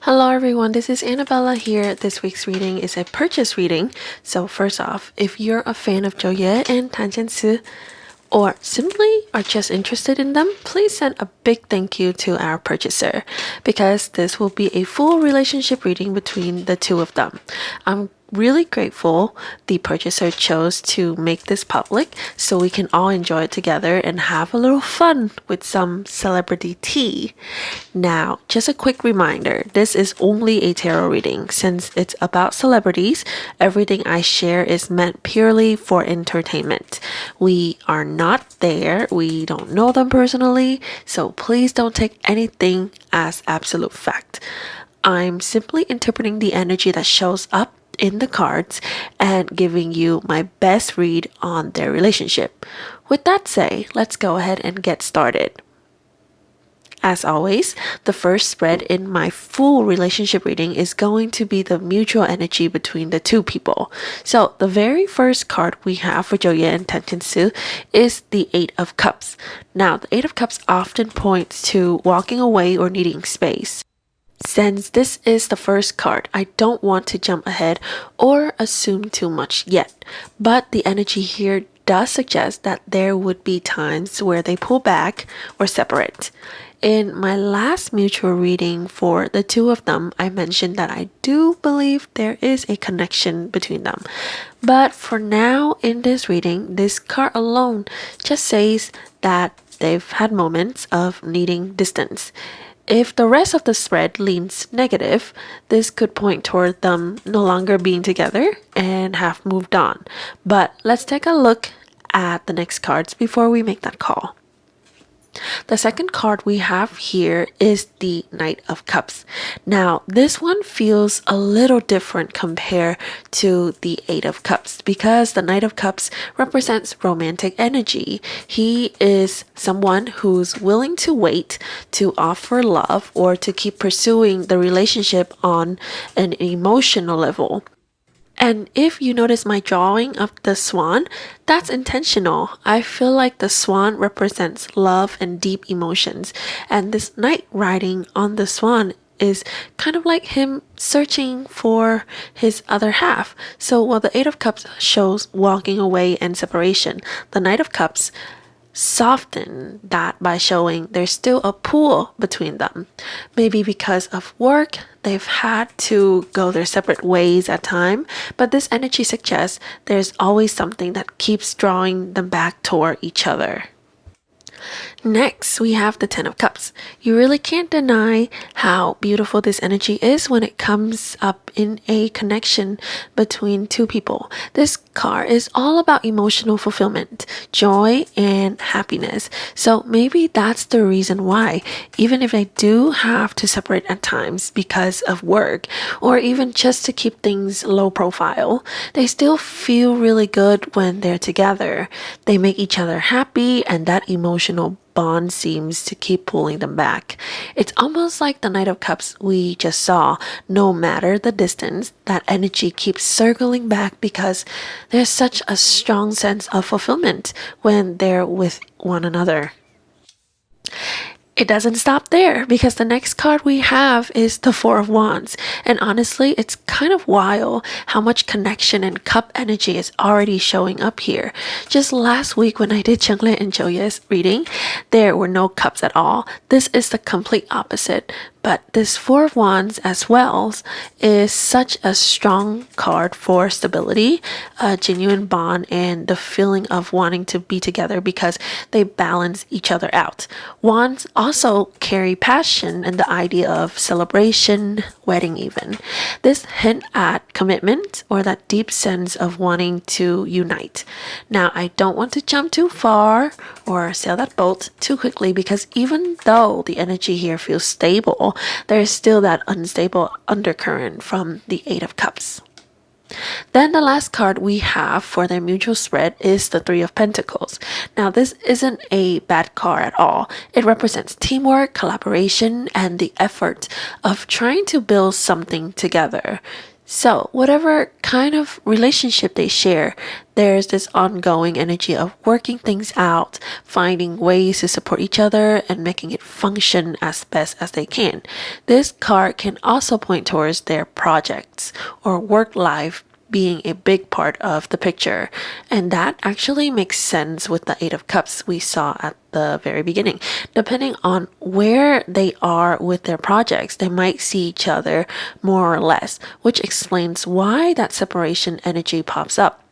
Hello everyone, this is Annabella here. This week's reading is a purchase reading. So first off, if you're a fan of Joya and Tangensu, or simply are just interested in them, please send a big thank you to our purchaser because this will be a full relationship reading between the two of them. I'm really grateful the purchaser chose to make this public so we can all enjoy it together and have a little fun with some celebrity tea. Now, just a quick reminder, this is only a tarot reading. Since it's about celebrities, everything I share is meant purely for entertainment. We are not there, we don't know them personally, so please don't take anything as absolute fact. I'm simply interpreting the energy that shows up in the cards and giving you my best read on their relationship. With that said, let's go ahead and get started. As always, the first spread in my full relationship reading is going to be the mutual energy between the two people. So the very first card we have for Joya and Tangensu is the Eight of Cups. Now, the Eight of Cups often points to walking away or needing space. Since this is the first card, I don't want to jump ahead or assume too much yet, but the energy here does suggest that there would be times where they pull back or separate. In my last mutual reading for the two of them, I mentioned that I do believe there is a connection between them. But for now, in this reading, this card alone just says that they've had moments of needing distance. If the rest of the spread leans negative, this could point toward them no longer being together and have moved on. But let's take a look at the next cards before we make that call. The second card we have here is the Knight of Cups. Now, this one feels a little different compared to the Eight of Cups because the Knight of Cups represents romantic energy. He is someone who's willing to wait to offer love or to keep pursuing the relationship on an emotional level. And if you notice my drawing of the swan, that's intentional. I feel like the swan represents love and deep emotions. And this knight riding on the swan is kind of like him searching for his other half. So while the Eight of Cups shows walking away and separation, the Knight of Cups soften that by showing there's still a pull between them. Maybe because of work, they've had to go their separate ways at time, but this energy suggests there's always something that keeps drawing them back toward each other. Next, we have the Ten of Cups. You really can't deny how beautiful this energy is when it comes up in a connection between two people. This card is all about emotional fulfillment, joy, and happiness. So maybe that's the reason why, even if they do have to separate at times because of work, or even just to keep things low profile, they still feel really good when they're together. They make each other happy, and that emotional bond seems to keep pulling them back. It's almost like the Knight of Cups we just saw. No matter the distance, that energy keeps circling back because there's such a strong sense of fulfillment when they're with one another. It doesn't stop there because the next card we have is the Four of Wands. And honestly, it's kind of wild how much connection and cup energy is already showing up here. Just last week when I did Changle and Joya's reading, there were no cups at all. This is the complete opposite. But this Four of Wands as well is such a strong card for stability, a genuine bond, and the feeling of wanting to be together because they balance each other out. Wands also carry passion and the idea of celebration, wedding even. This hint at commitment or that deep sense of wanting to unite. Now, I don't want to jump too far or sail that boat too quickly because even though the energy here feels stable, there is still that unstable undercurrent from the Eight of Cups. Then the last card we have for their mutual spread is the Three of Pentacles. Now this isn't a bad card at all. It represents teamwork, collaboration, and the effort of trying to build something together. So, whatever kind of relationship they share, there's this ongoing energy of working things out, finding ways to support each other, and making it function as best as they can. This card can also point towards their projects or work life being a big part of the picture. And that actually makes sense with the Eight of Cups we saw at the very beginning. Depending on where they are with their projects, they might see each other more or less, which explains why that separation energy pops up.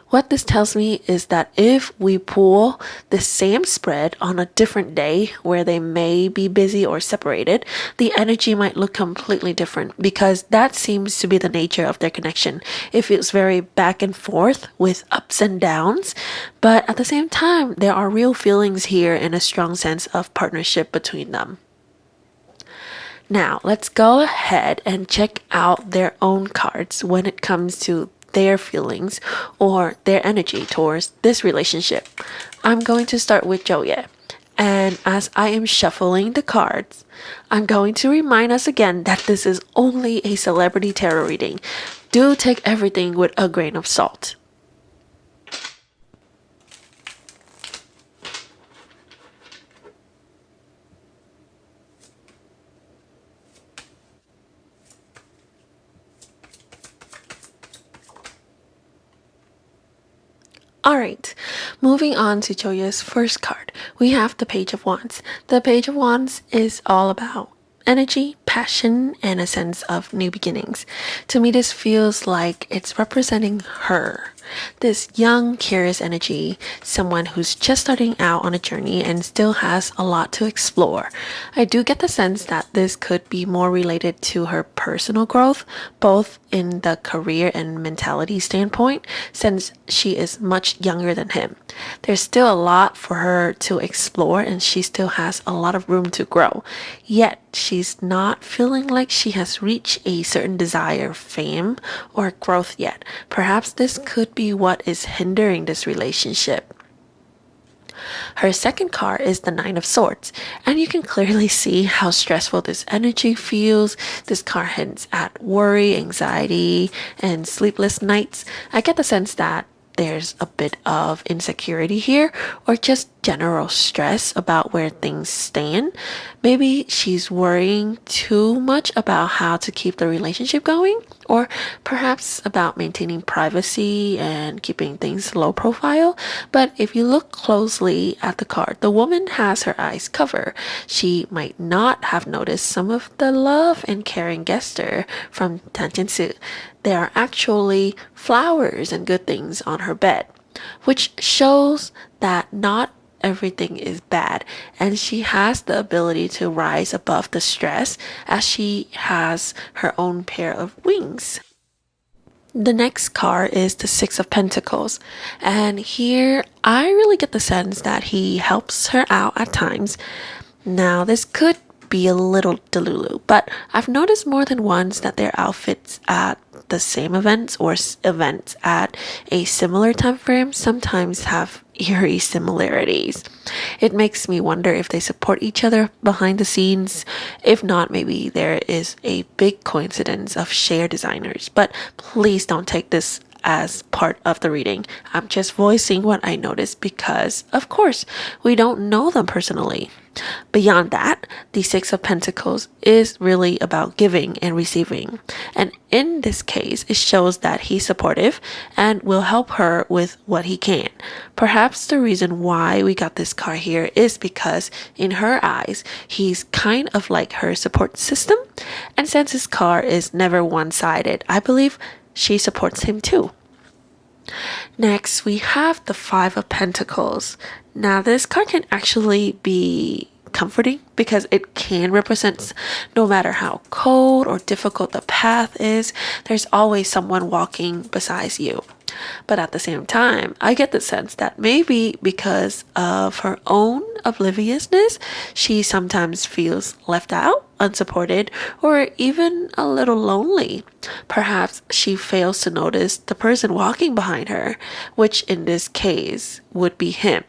What this tells me is that if we pull the same spread on a different day where they may be busy or separated, the energy might look completely different because that seems to be the nature of their connection. It feels very back and forth with ups and downs, but at the same time, there are real feelings here and a strong sense of partnership between them. Now, let's go ahead and check out their own cards when it comes to their feelings or their energy towards this relationship. I'm going to start with Joya. And as I am shuffling the cards, I'm going to remind us again that this is only a celebrity tarot reading. Do take everything with a grain of salt. Alright, moving on to Joya's first card, we have the Page of Wands. The Page of Wands is all about energy, passion, and a sense of new beginnings. To me, this feels like it's representing her. This young, curious energy, someone who's just starting out on a journey and still has a lot to explore. I do get the sense that this could be more related to her personal growth, both in the career and mentality standpoint, since she is much younger than him. There's still a lot for her to explore and she still has a lot of room to grow. Yet, she's not feeling like she has reached a certain desire, fame, or growth yet. Perhaps this could be what is hindering this relationship. Her second card is the Nine of Swords, and you can clearly see how stressful this energy feels. This card hints at worry, anxiety, and sleepless nights. I get the sense that there's a bit of insecurity here or just general stress about where things stand. Maybe she's worrying too much about how to keep the relationship going, or perhaps about maintaining privacy and keeping things low profile. But if you look closely at the card, the woman has her eyes covered. She might not have noticed some of the love and caring gesture from Tangensu. There are actually flowers and good things on her bed, which shows that not everything is bad and she has the ability to rise above the stress as she has her own pair of wings. The next card is the Six of Pentacles, and here I really get the sense that he helps her out at times. Now, this could be a little delulu, but I've noticed more than once that their outfits at the same events or events at a similar time frame sometimes have eerie similarities. It makes me wonder if they support each other behind the scenes. If not, maybe there is a big coincidence of shared designers, but please don't take this as part of the reading. I'm just voicing what I noticed because, of course, we don't know them personally. Beyond that, the Six of Pentacles is really about giving and receiving. And in this case, it shows that he's supportive and will help her with what he can. Perhaps the reason why we got this card here is because in her eyes, he's kind of like her support system. And since his card is never one-sided, I believe she supports him too. Next, we have the Five of Pentacles. Now, this card can actually be comforting because it can represent no matter how cold or difficult the path is, there's always someone walking beside you. But at the same time, I get the sense that maybe because of her own obliviousness, she sometimes feels left out, unsupported, or even a little lonely. Perhaps she fails to notice the person walking behind her, which in this case would be him.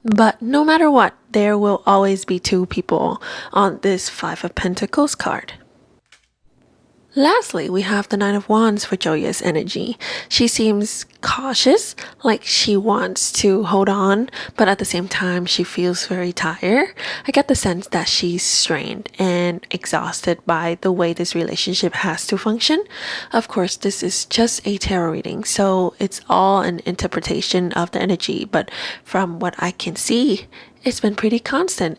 But no matter what, there will always be two people on this Five of Pentacles card. Lastly, we have the Nine of Wands for Joya's energy. She seems cautious, like she wants to hold on, but at the same time, she feels very tired. I get the sense that she's strained and exhausted by the way this relationship has to function. Of course, this is just a tarot reading, so it's all an interpretation of the energy, but from what I can see, it's been pretty constant.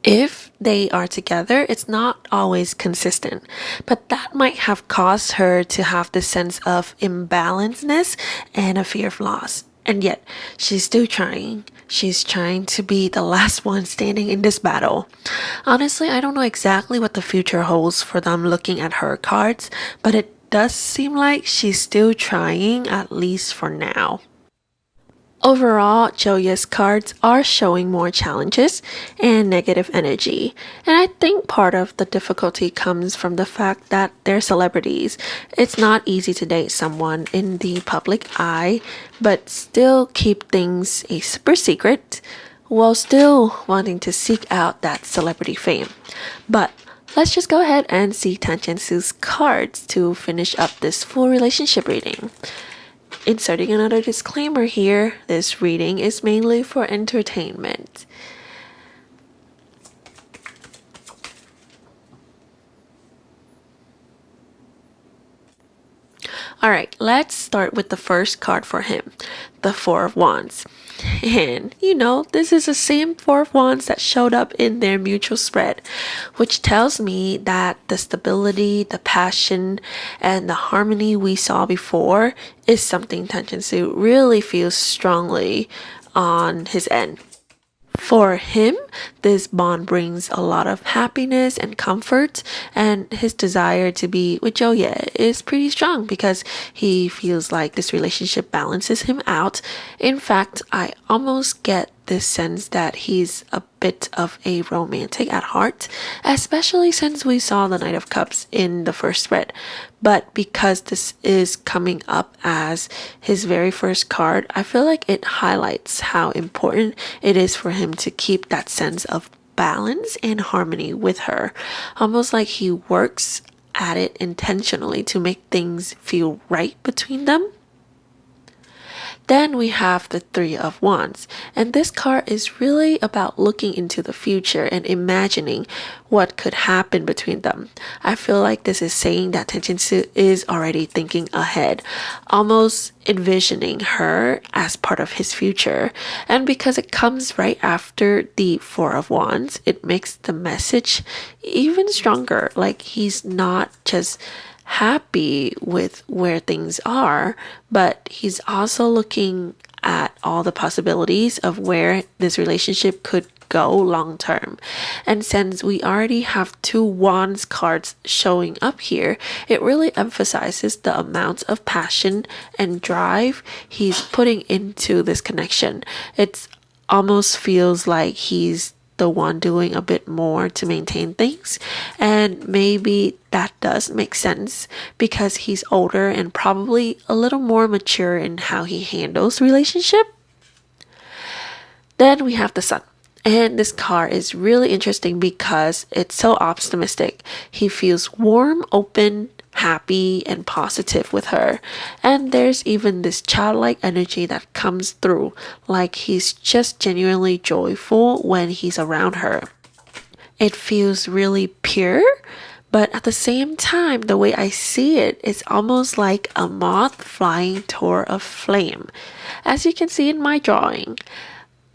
If they are together, it's not always consistent, but that might have caused her to have this sense of imbalancedness and a fear of loss. And yet, she's still trying. She's trying to be the last one standing in this battle. Honestly, I don't know exactly what the future holds for them looking at her cards, but it does seem like she's still trying, at least for now. Overall, Joya's cards are showing more challenges and negative energy. And I think part of the difficulty comes from the fact that they're celebrities. It's not easy to date someone in the public eye, but still keep things a super secret while still wanting to seek out that celebrity fame. But let's just go ahead and see Tangensu's cards to finish up this full relationship reading. Inserting another disclaimer here, this reading is mainly for entertainment. Alright, let's start with the first card for him, the Four of Wands. And this is the same Four of Wands that showed up in their mutual spread, which tells me that the stability, the passion, and the harmony we saw before is something Tangensu really feels strongly on his end. For him, this bond brings a lot of happiness and comfort, and his desire to be with Joya is pretty strong because he feels like this relationship balances him out. In fact, I almost get this sense that he's a bit of a romantic at heart, especially since we saw the Knight of Cups in the first spread. But because this is coming up as his very first card, I feel like it highlights how important it is for him to keep that sense of balance and harmony with her. Almost like he works at it intentionally to make things feel right between them. Then we have the Three of Wands, and this card is really about looking into the future and imagining what could happen between them. I feel like this is saying that Tangensu is already thinking ahead, almost envisioning her as part of his future. And because it comes right after the Four of Wands, it makes the message even stronger. Like he's not just happy with where things are, but he's also looking at all the possibilities of where this relationship could go long term. And since we already have two wands cards showing up here, it really emphasizes the amount of passion and drive he's putting into this connection. It almost feels like he's the one doing a bit more to maintain things, and maybe that does make sense because he's older and probably a little more mature in how he handles relationship. Then we have the Sun. And this card is really interesting because it's so optimistic. He feels warm, open, happy, and positive with her. And there's even this childlike energy that comes through, like he's just genuinely joyful when he's around her. It feels really pure, but at the same time, the way I see it, it's almost like a moth flying toward a flame. As you can see in my drawing,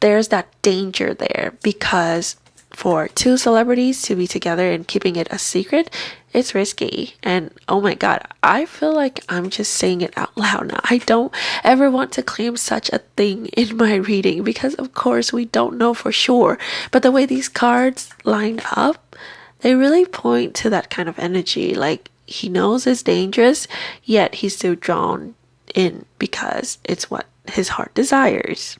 there's that danger there because for two celebrities to be together and keeping it a secret, it's risky. And oh my god, I feel like I'm just saying it out loud now. I don't ever want to claim such a thing in my reading because of course we don't know for sure. But the way these cards lined up, they really point to that kind of energy. Like he knows it's dangerous, yet he's still drawn in because it's what his heart desires.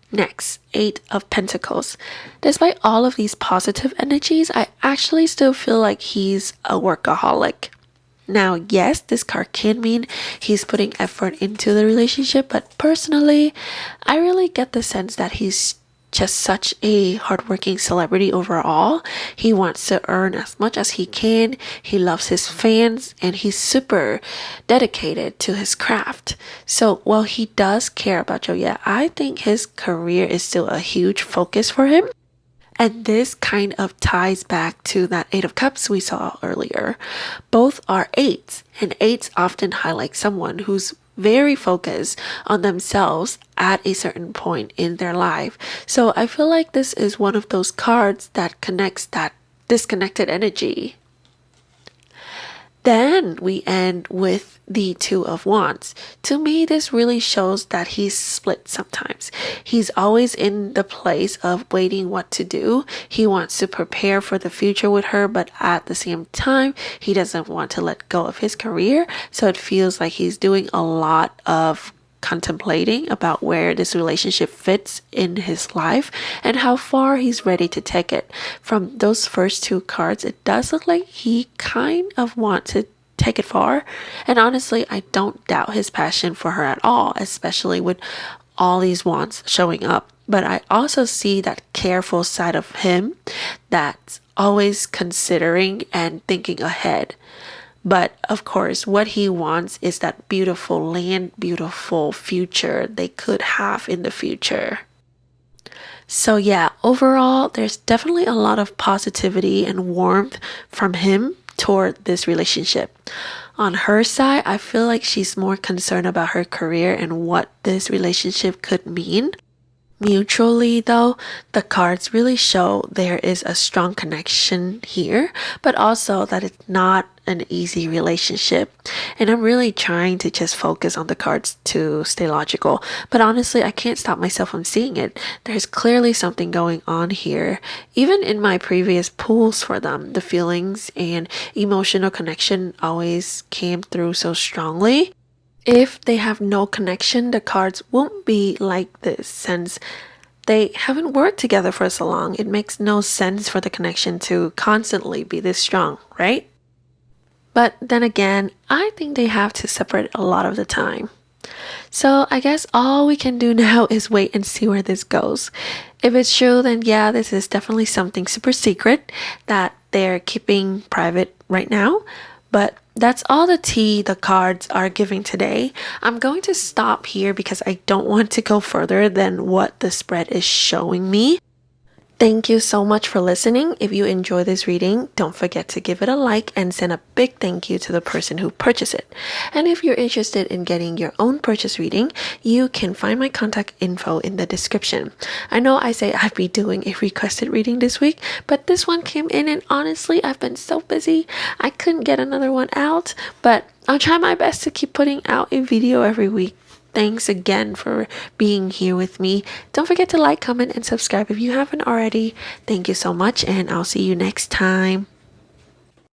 Next, Eight of Pentacles. Despite all of these positive energies, I actually still feel like he's a workaholic. Now, yes, this card can mean he's putting effort into the relationship, but personally, I really get the sense that he's just such a hardworking celebrity overall. He wants to earn as much as he can. He loves his fans and he's super dedicated to his craft. So while he does care about Joya, I think his career is still a huge focus for him. And this kind of ties back to that Eight of Cups we saw earlier. Both are eights, and eights often highlight someone who's very focused on themselves at a certain point in their life. So I feel like this is one of those cards that connects that disconnected energy. Then we end with the Two of Wands. To me, this really shows that he's split sometimes. He's always in the place of waiting what to do. He wants to prepare for the future with her, but at the same time, he doesn't want to let go of his career. So it feels like he's doing a lot of contemplating about where this relationship fits in his life and how far he's ready to take it. From those first two cards, it does look like he kind of wants to take it far. And honestly, I don't doubt his passion for her at all, especially with all these wants showing up. But I also see that careful side of him that's always considering and thinking ahead. But of course, what he wants is that beautiful land, beautiful future they could have in the future. So yeah, overall, there's definitely a lot of positivity and warmth from him toward this relationship. On her side, I feel like she's more concerned about her career and what this relationship could mean. Mutually, though, the cards really show there is a strong connection here, but also that it's not an easy relationship. And I'm really trying to just focus on the cards to stay logical, but honestly, I can't stop myself from seeing it. There's clearly something going on here. Even in my previous pulls for them, the feelings and emotional connection always came through so strongly. If they have no connection, the cards won't be like this since they haven't worked together for so long. It makes no sense for the connection to constantly be this strong, right? But then again, I think they have to separate a lot of the time. So I guess all we can do now is wait and see where this goes. If it's true, then yeah, this is definitely something super secret that they're keeping private right now. But that's all the tea the cards are giving today. I'm going to stop here because I don't want to go further than what the spread is showing me. Thank you so much for listening. If you enjoy this reading, don't forget to give it a like and send a big thank you to the person who purchased it. And if you're interested in getting your own purchase reading, you can find my contact info in the description. I know I say I'd be doing a requested reading this week, but this one came in and honestly, I've been so busy, I couldn't get another one out, but I'll try my best to keep putting out a video every week. Thanks again for being here with me. Don't forget to like, comment, and subscribe if you haven't already. Thank you so much, and I'll see you next time.